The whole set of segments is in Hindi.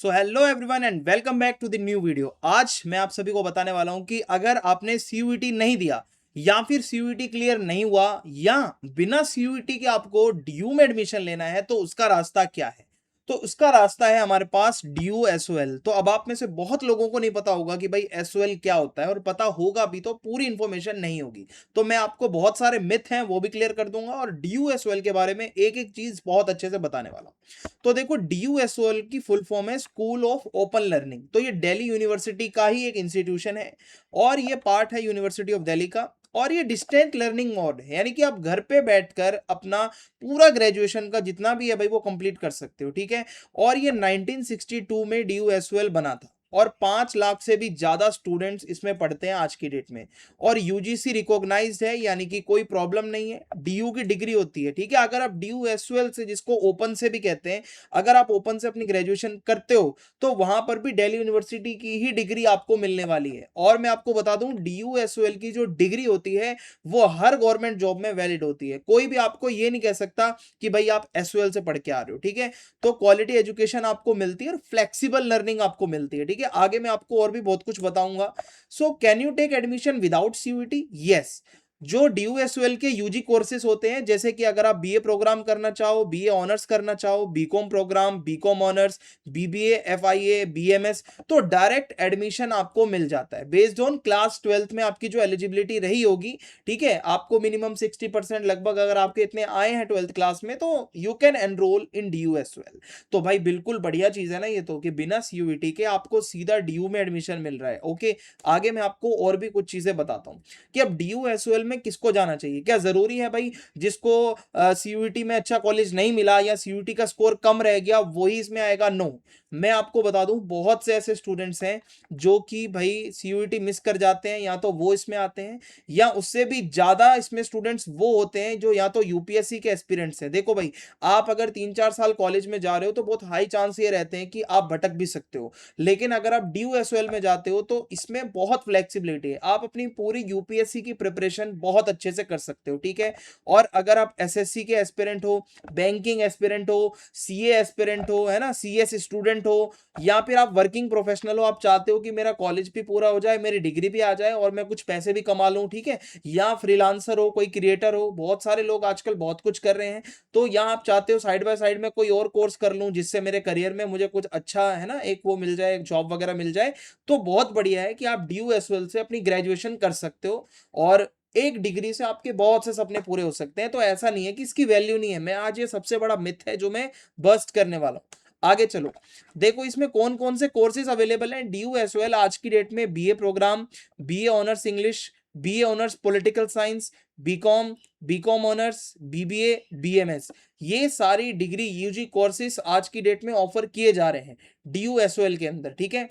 So hello everyone and welcome back to the new video. आज मैं आप सभी को बताने वाला हूं कि अगर आपने सीयूईटी नहीं दिया या फिर सीयूईटी क्लियर नहीं हुआ या बिना सीयूईटी के आपको डीयू में एडमिशन लेना है तो उसका रास्ता क्या है। तो उसका रास्ता है हमारे पास डीयू एसओएल। तो अब आप में से बहुत लोगों को नहीं पता होगा कि भाई एसओएल क्या होता है, और पता होगा भी तो पूरी इंफॉर्मेशन नहीं होगी। तो मैं आपको बहुत सारे मिथ हैं वो भी क्लियर कर दूंगा और डीयू एसओएल के बारे में एक एक चीज बहुत अच्छे से बताने वाला हूं। तो देखो, DUSOL की फुल फॉर्म है स्कूल ऑफ ओपन लर्निंग। तो ये दिल्ली यूनिवर्सिटी का ही एक इंस्टीट्यूशन है और ये पार्ट है यूनिवर्सिटी ऑफ दिल्ली का। और ये डिस्टेंट लर्निंग मोड है, यानी कि आप घर पे बैठकर अपना पूरा ग्रेजुएशन का जितना भी है भाई वो कंप्लीट कर सकते हो, ठीक है। और ये 1962 में DUSOL बना था और 5 लाख से भी ज्यादा स्टूडेंट्स इसमें पढ़ते हैं आज की डेट में। और यूजीसी रिकॉग्नाइज्ड है, यानी कि कोई प्रॉब्लम नहीं है। डीयू की डिग्री होती है, ठीक है। अगर आप DUSOL से, जिसको ओपन से भी कहते हैं, अगर आप ओपन से अपनी ग्रेजुएशन करते हो तो वहां पर भी दिल्ली यूनिवर्सिटी की ही डिग्री आपको मिलने वाली है। और मैं आपको बता दूं, DUSOL की जो डिग्री होती है वो हर गवर्नमेंट जॉब में वैलिड होती है। कोई भी आपको ये नहीं कह सकता कि भाई आप एसओएल से पढ़ के आ रहे हो, ठीक है। तो क्वालिटी एजुकेशन आपको मिलती है और फ्लेक्सिबल लर्निंग आपको मिलती है, ठीक है। आगे मैं आपको और भी बहुत कुछ बताऊंगा। So can you take admission without CUET? Yes. जो DUSOL के यूजी कोर्सेज होते हैं, जैसे कि अगर आप बीए प्रोग्राम करना चाहो, बीए ऑनर्स करना चाहो, BCom programme, BCom honours, BBA, FIA, BMS, तो डायरेक्ट एडमिशन आपको मिल जाता है बेस्ड ऑन क्लास 12th में आपकी जो एलिजिबिलिटी रही होगी, ठीक है। आपको मिनिमम 60% लगभग अगर आपके इतने आए हैं 12th क्लास में, तो you can enrol in DUSOL। तो भाई बिल्कुल बढ़िया चीज है ना ये, तो कि बिना सीयूईटी के आपको सीधा डीयू में एडमिशन मिल रहा है। ओके, आगे मैं आपको और भी कुछ चीजें बताता हूँ कि अब DUSOL में किसको जाना चाहिए। क्या जरूरी है भाई जिसको सीयूईटी में अच्छा कॉलेज नहीं मिला या सीयूईटी का स्कोर कम रह गया वही इसमें आएगा? नो। मैं आपको बता दूं, बहुत से ऐसे स्टूडेंट्स हैं जो कि भाई सीयूईटी मिस कर जाते हैं, या तो वो इसमें आते हैं या उससे भी ज्यादा इसमें स्टूडेंट्स वो होते हैं जो या तो यूपीएससी के एस्पिरेंट्स हैं। देखो भाई, आप अगर 3-4 साल कॉलेज में जा रहे हो तो बहुत हाई चांस ये रहते हैं कि आप भटक भी सकते हो। लेकिन अगर आप DUSOL में जाते हो तो इसमें बहुत फ्लेक्सिबिलिटी है, आप अपनी पूरी यूपीएससी की प्रिपरेशन बहुत अच्छे से कर सकते हो, ठीक है। और अगर आप एसएससी के एस्पिरेंट हो, बैंकिंग एस्पिरेंट हो, सीए एस्पिरेंट हो, है ना, सीएस स्टूडेंट हो, या फिर आप वर्किंग प्रोफेशनल हो, आप चाहते हो कि मेरा कॉलेज भी पूरा हो जाए, मेरी डिग्री भी आ जाए और मैं कुछ पैसे भी कमा लूं, ठीक है। या फ्रीलांसर हो, कोई क्रिएटर हो, बहुत सारे लोग आजकल बहुत कुछ कर रहे हैं। तो यहाँ आप चाहते हो साइड बाय साइड में कोई और कोर्स कर लूं जिससे मेरे करियर में मुझे कुछ अच्छा, है ना, एक वो मिल जाए, जॉब वगैरह मिल जाए, तो बहुत बढ़िया है कि आप DUSOL से अपनी ग्रेजुएशन कर सकते हो। और एक डिग्री से आपके बहुत से सपने पूरे हो सकते हैं। तो ऐसा नहीं है कि इसकी वैल्यू नहीं है। मैं आज ये सबसे बड़ा मिथ है जो मैं बस्ट करने वाला हूं। आगे चलो, देखो इसमें कौन कौन से कोर्सेज अवेलेबल हैं। DUSOL आज की डेट में BA programme, BA honours English, BA honours political science, BCom, BCom honours, BBA, BMS, ये सारी डिग्री यूजी कोर्सेज आज की डेट में ऑफर किए जा रहे हैं DUSOL के अंदर, ठीक है।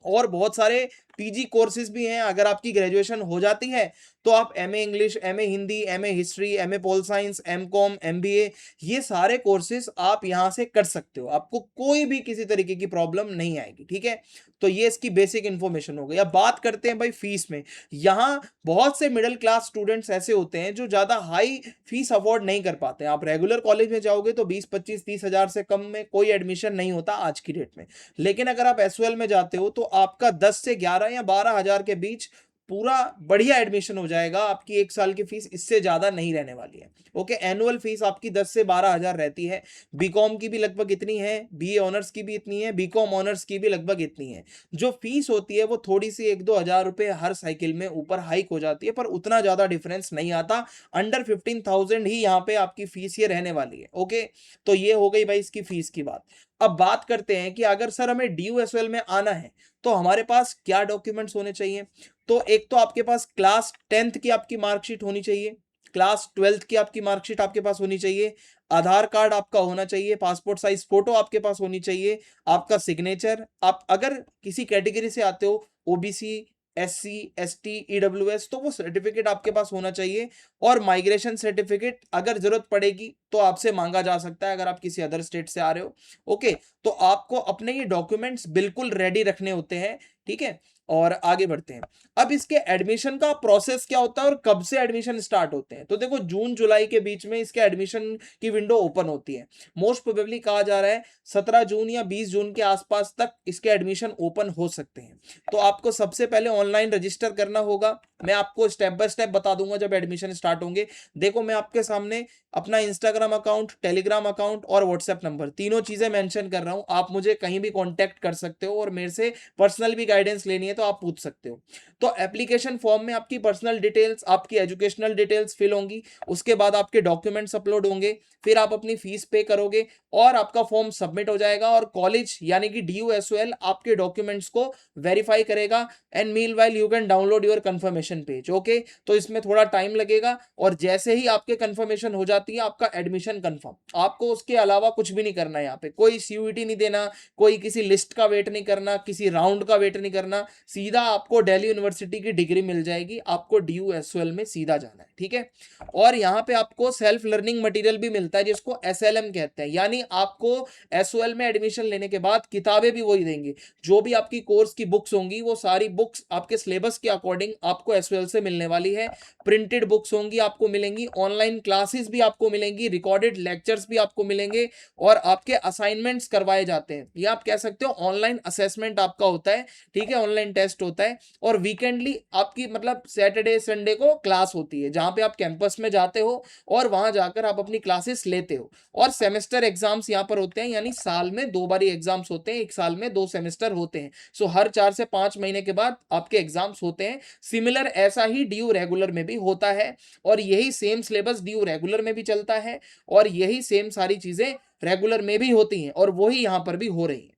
और बहुत सारे पीजी कोर्सेज भी हैं। अगर आपकी ग्रेजुएशन हो जाती है तो आप MA English, MA Hindi, MA history, MA pol science, MCom, MBA, ये सारे कोर्सेज आप यहां से कर सकते हो। आपको कोई भी किसी तरीके की प्रॉब्लम नहीं आएगी, ठीक है। तो ये इसकी बेसिक इंफॉर्मेशन हो गई। अब बात करते हैं भाई फीस में। यहाँ बहुत से मिडिल क्लास स्टूडेंट्स ऐसे होते हैं जो ज्यादा हाई फीस अफोर्ड नहीं कर पाते हैं। आप रेगुलर कॉलेज में जाओगे तो 20-25-30 हजार से कम में कोई एडमिशन नहीं होता आज की डेट में। लेकिन अगर आप एसओएल में जाते हो तो आपका 10 से 11 या 12 हजार के बीच पूरा बढ़िया एडमिशन हो जाएगा। आपकी एक साल की फीस इससे ज्यादा नहीं रहने वाली है। ओके, एनुअल फीस आपकी 10 से 12 हजार रहती है। बीकॉम की भी लगभग इतनी है, बीए ऑनर्स की भी इतनी है, बीकॉम ऑनर्स की भी लगभग इतनी है। जो फीस होती है वो थोड़ी सी 1-2 हजार रुपए हर साइकिल में ऊपर हाइक हो जाती है, पर उतना ज्यादा डिफरेंस नहीं आता। अंडर 15,000 ही यहाँ पे आपकी फीस ये रहने वाली है। ओके, तो ये हो गई भाई इसकी फीस की बात। अब बात करते हैं कि अगर सर हमें DUSOL में आना है तो हमारे पास क्या डॉक्यूमेंट्स होने चाहिए। तो एक तो आपके पास क्लास 10th की आपकी मार्कशीट होनी चाहिए, क्लास 12th की आपकी मार्कशीट आपके पास होनी चाहिए, आधार कार्ड आपका होना चाहिए, पासपोर्ट साइज फोटो आपके पास होनी चाहिए, आपका सिग्नेचर, आप अगर किसी कैटेगरी से आते हो, ओबीसी, SC, ST, EWS, तो वो सर्टिफिकेट आपके पास होना चाहिए। और माइग्रेशन सर्टिफिकेट अगर जरूरत पड़ेगी तो आपसे मांगा जा सकता है अगर आप किसी अदर स्टेट से आ रहे हो। ओके, तो आपको अपने ये डॉक्यूमेंट्स बिल्कुल रेडी रखने होते हैं, ठीक है। और आगे बढ़ते हैं। अब इसके एडमिशन का प्रोसेस क्या होता है और कब से एडमिशन स्टार्ट होते हैं? तो देखो जून जुलाई के बीच में इसके एडमिशन की विंडो ओपन होती है। मोस्ट प्रोबेबली कहा जा रहा है 17 जून या 20 जून के आसपास तक इसके एडमिशन ओपन हो सकते हैं। तो आपको सबसे पहले ऑनलाइन रजिस्टर करना होगा। मैं आपको स्टेप बाय स्टेप बता दूंगा जब एडमिशन स्टार्ट होंगे। देखो मैं आपके सामने अपना इंस्टाग्राम अकाउंट, टेलीग्राम अकाउंट और व्हाट्सएप नंबर तीनों चीजें मेंशन कर रहा हूं। आप मुझे कहीं भी कांटेक्ट कर सकते हो और मेरे से पर्सनल भी गाइडेंस लेनी है तो आप पूछ सकते हो। तो एप्लीकेशन फॉर्म में आपकी पर्सनल डिटेल्स, आपकी एजुकेशनल डिटेल्स फिल होंगी, उसके बाद आपके डॉक्यूमेंट्स अपलोड होंगे, फिर आप अपनी फीस पे करोगे और आपका फॉर्म सबमिट हो जाएगा और कॉलेज यानी कि DUSOL आपके डॉक्यूमेंट्स को वेरीफाई करेगा। And meanwhile you can download your confirmation page. Okay, तो इसमें थोड़ा टाइम लगेगा और जैसे ही आपके कंफर्मेशन हो जाती है आपका एडमिशन कंफर्म। आपको उसके अलावा कुछ भी नहीं करना है, यहाँ पे कोई CUET नहीं देना, कोई किसी लिस्ट का वेट नहीं करना, किसी राउंड का वेट नहीं करना, सीधा आपको दिल्ली यूनिवर्सिटी की डिग्री मिल जाएगी। आपको DUSOL में सीधा जाना है, ठीक है। और यहाँ पे आपको सेल्फ लर्निंग मटेरियल भी मिलता है जिसको SLM कहते हैं, यानी आपको SOL में एडमिशन लेने के बाद किताबें भी वही देंगे। जो भी आपकी कोर्स की बुक्स होंगी वो सारी बुक्स आपके सिलेबस के अकॉर्डिंग आपको SOL से मिलने वाली है। प्रिंटेड बुक्स होंगी आपको मिलेंगी, ऑनलाइन क्लासेस भी आपको मिलेंगी, रिकॉर्डेड लेक्चर्स भी आपको मिलेंगे और आपके असाइनमेंट्स करवाए जाते हैं। ये आप कह सकते हो ऑनलाइन असेसमेंट आपका होता है, ठीक है, ऑनलाइन टेस्ट होता है। और वीकेंडली आपकी मतलब सैटरडे संडे को क्लास होती है जहां पे आप कैंपस में जाते हो और वहां जाकर आप अपनी क्लासेस लेते हो। और सेमेस्टर एग्जाम्स यहाँ पर होते हैं, यानी साल में 2 बारी एग्जाम्स होते हैं, एक साल में 2 सेमेस्टर होते हैं। सो हर 4 से 5 महीने के बाद आपके एग्जाम्स होते हैं। सिमिलर ऐसा ही DU रेगुलर में भी होता है और यही सेम सिलेबस DU रेगुलर में भी चलता है और यही सेम सारी चीजें रेगुलर में भी होती हैं और वही यहां पर भी हो रही है।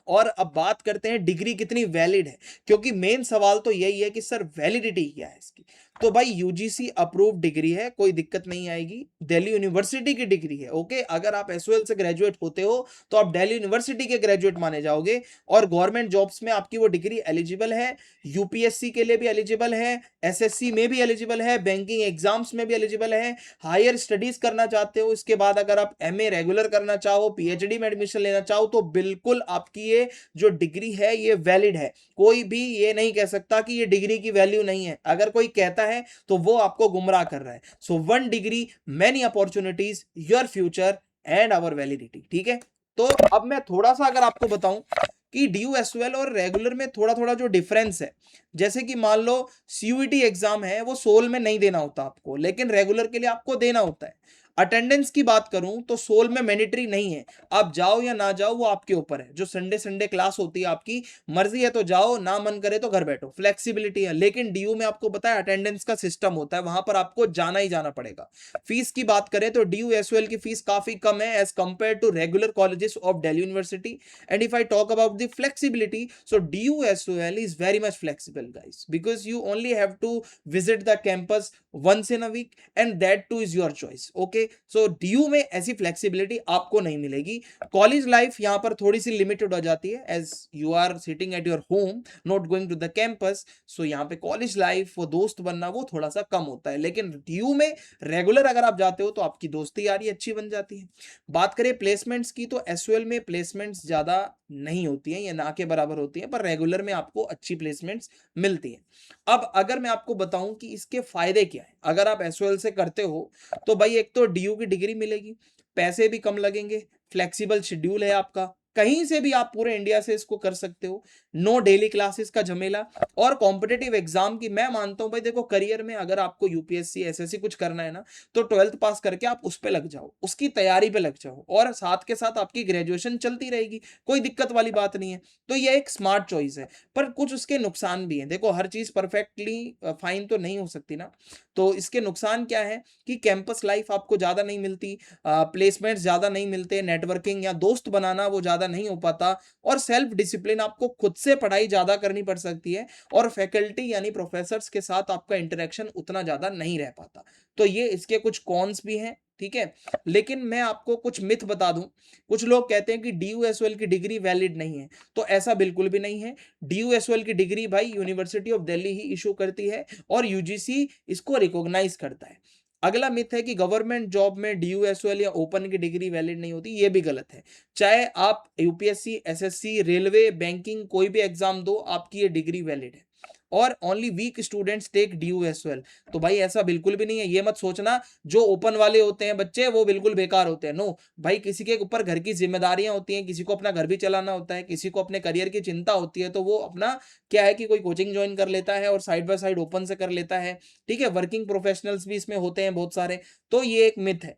और अब बात करते हैं डिग्री कितनी वैलिड है, क्योंकि मेन सवाल तो यही है कि सर वैलिडिटी क्या है इसकी। तो भाई UGC अप्रूव्ड डिग्री है, कोई दिक्कत नहीं आएगी, दिल्ली यूनिवर्सिटी की डिग्री है। ओके, अगर आप SOL से ग्रेजुएट होते हो तो आप दिल्ली यूनिवर्सिटी के ग्रेजुएट माने जाओगे और गवर्नमेंट जॉब्स में आपकी वो डिग्री एलिजिबल है। UPSC के लिए भी एलिजिबल है, SSC में भी एलिजिबल है, बैंकिंग एग्जाम्स में भी एलिजिबल है। हायर स्टडीज करना चाहते हो, इसके बाद अगर आप MA रेगुलर करना चाहो, PhD में एडमिशन लेना चाहो, तो बिल्कुल आपकी ये जो डिग्री है ये वैलिड है। कोई भी ये नहीं कह सकता कि ये डिग्री की वैल्यू नहीं है। अगर कोई कहता है तो वो आपको गुमराह कर रहा है। So 1 degree many opportunities, your future and our validity, ठीक है। तो अब मैं थोड़ा सा अगर आपको बताऊं कि DUSOL और रेगुलर में थोड़ा थोड़ा जो डिफरेंस है, जैसे कि मान लो CUET एग्जाम है वो सोल में नहीं देना होता आपको, लेकिन रेगुलर के लिए आपको देना होता है। अटेंडेंस की बात करूं तो सोल में मैंडेटरी नहीं है, आप जाओ या ना जाओ वो आपके ऊपर है। जो संडे संडे क्लास होती है आपकी मर्जी है तो जाओ, ना मन करे तो घर बैठो, फ्लेक्सिबिलिटी है। लेकिन DU में आपको पता है अटेंडेंस का सिस्टम होता है, वहां पर आपको जाना ही जाना पड़ेगा। फीस की बात करें तो DUSOL की फीस काफी कम है as compare to regular colleges of Delhi University. And if I talk about the flexibility, so DUSOL is very much flexible guys, because you only have to visit the campus once in a week and that too is your choice. okay, so DU में ऐसी फ्लेक्सिबिलिटी आपको नहीं मिलेगी। कॉलेज लाइफ यहाँ पर थोड़ी सी लिमिटेड हो जाती है as you are sitting at your home, not going to the campus. So यहाँ पे कॉलेज लाइफ, वो दोस्त बनना वो थोड़ा सा कम होता है। लेकिन DU में रेगुलर अगर आप जाते हो तो आपकी दोस्ती यारी अच्छी बन जाती है। बात करें प्लेसमेंट्स की तो SOL में प्लेसमेंट्स ज्यादा नहीं होती है, या ना के बराबर होती है, पर रेगुलर में आपको अच्छी प्लेसमेंट्स मिलती है। अब अगर मैं आपको बताऊं कि इसके फायदे क्या है अगर आप SOL से करते हो, तो भाई एक तो DU की डिग्री मिलेगी, पैसे भी कम लगेंगे, फ्लेक्सिबल शेड्यूल है आपका, कहीं से भी आप पूरे इंडिया से इसको कर सकते हो, नो डेली क्लासेस का झमेला। और कॉम्पिटेटिव एग्जाम की मैं मानता हूं भाई, देखो करियर में अगर आपको UPSC SSC कुछ करना है ना, तो 12th पास करके आप उस पे लग जाओ, उसकी तैयारी पे लग जाओ और साथ के साथ आपकी ग्रेजुएशन चलती रहेगी, कोई दिक्कत वाली बात नहीं है। तो ये एक स्मार्ट चॉइस है, पर कुछ उसके नुकसान भी हैं। देखो हर चीज परफेक्टली फाइन तो नहीं हो सकती ना, तो इसके नुकसान क्या है कि कैंपस लाइफ आपको ज्यादा नहीं मिलती, प्लेसमेंट ज्यादा नहीं मिलते, नेटवर्किंग या दोस्त बनाना वो ज्यादा नहीं हो पाता, और सेल्फ डिसिप्लिन आपको खुद से पढ़ाई ज्यादा करनी पड़ सकती है, और फैकल्टी यानी प्रोफेसर्स के साथ आपका इंटरेक्शन उतना ज्यादा नहीं रह पाता। तो ये इसके कुछ कॉन्स भी हैं, ठीक है। लेकिन मैं आपको कुछ मिथ बता दूं। कुछ लोग कहते हैं कि DUSOL की डिग्री वैलिड नहीं है, तो ऐसा बिल्कुल भी नहीं है। DUSOL की डिग्री भाई university of Delhi he issue करती है और UGC इसको रिकॉग्नाइज करता है। अगला मिथ है कि गवर्नमेंट जॉब में DU/SOL या ओपन की डिग्री वैलिड नहीं होती, ये भी गलत है। चाहे आप यूपीएससी, एसएससी, रेलवे, बैंकिंग कोई भी एग्जाम दो, आपकी ये डिग्री वैलिड है। और only week students take DU/SOL, तो भाई ऐसा बिल्कुल भी नहीं है। ये मत सोचना जो ओपन वाले होते हैं बच्चे वो बिल्कुल बेकार होते हैं, नो भाई, किसी के ऊपर घर की जिम्मेदारियां होती हैं, किसी को अपना घर भी चलाना होता है, किसी को अपने करियर की चिंता होती है, तो वो अपना क्या है कि कोई कोचिंग ज्वाइन कर लेता है और साइड बाय साइड ओपन से कर लेता है। ठीक है, वर्किंग प्रोफेशनल्स भी इसमें होते हैं बहुत सारे, तो ये एक मिथ है।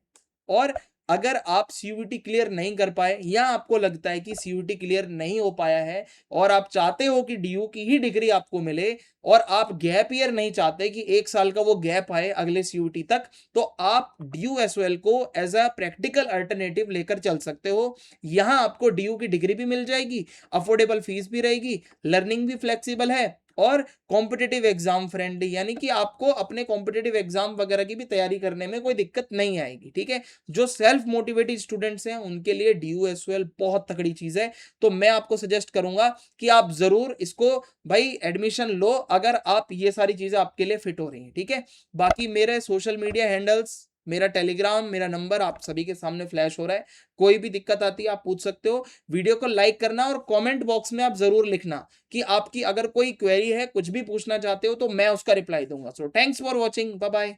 और अगर आप सीयूईटी क्लियर नहीं कर पाए या आपको लगता है कि सीयूईटी क्लियर नहीं हो पाया है और आप चाहते हो कि डीयू की ही डिग्री आपको मिले और आप गैप ईयर नहीं चाहते कि 1 साल का वो गैप आए अगले सीयूईटी तक, तो आप DU/SOL को एज अ प्रैक्टिकल अल्टरनेटिव लेकर चल सकते हो। यहां आपको डीयू की डिग्री भी मिल जाएगी, अफोर्डेबल फीस भी रहेगी, लर्निंग भी फ्लेक्सिबल है और कॉम्पिटिटिव एग्जाम फ्रेंडली, यानी कि आपको अपने कॉम्पिटिटिव एग्जाम वगैरह की भी तैयारी करने में कोई दिक्कत नहीं आएगी। ठीक है, जो सेल्फ मोटिवेटेड स्टूडेंट्स हैं उनके लिए DU/SOL बहुत तगड़ी चीज है। तो मैं आपको सजेस्ट करूंगा कि आप जरूर इसको भाई एडमिशन लो, अगर आप ये सारी चीजें आपके लिए फिट हो रही हैं। ठीक है, बाकी मेरे सोशल मीडिया हैंडल्स, मेरा टेलीग्राम, मेरा नंबर आप सभी के सामने फ्लैश हो रहा है। कोई भी दिक्कत आती है आप पूछ सकते हो। वीडियो को लाइक करना और कमेंट बॉक्स में आप जरूर लिखना कि आपकी अगर कोई क्वेरी है, कुछ भी पूछना चाहते हो, तो मैं उसका रिप्लाई दूंगा। So thanks for watching, bye bye.